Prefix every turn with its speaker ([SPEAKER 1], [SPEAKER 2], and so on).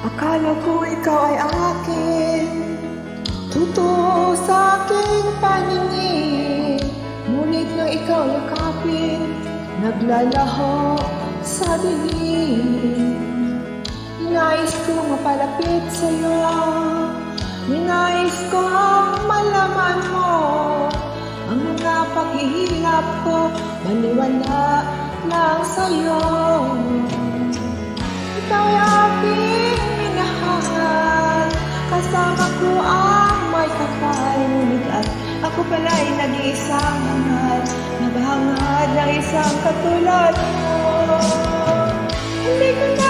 [SPEAKER 1] Akala ko ikaw ay akin, totoo sa aking paningin. Ngunit nang ikaw yakapin, naglalaho sa dilim. Nais kong mapalapit sa'yo, nais kong malaman mo ang mga paghihirap ko, maniwala lang sa'yo. Ikaw ay aking minahal, kasama ko ang may kapal. Ngunit at ako pala'y nag-iisang hangal, naghangad ng isang katulad mo. Hindi ko na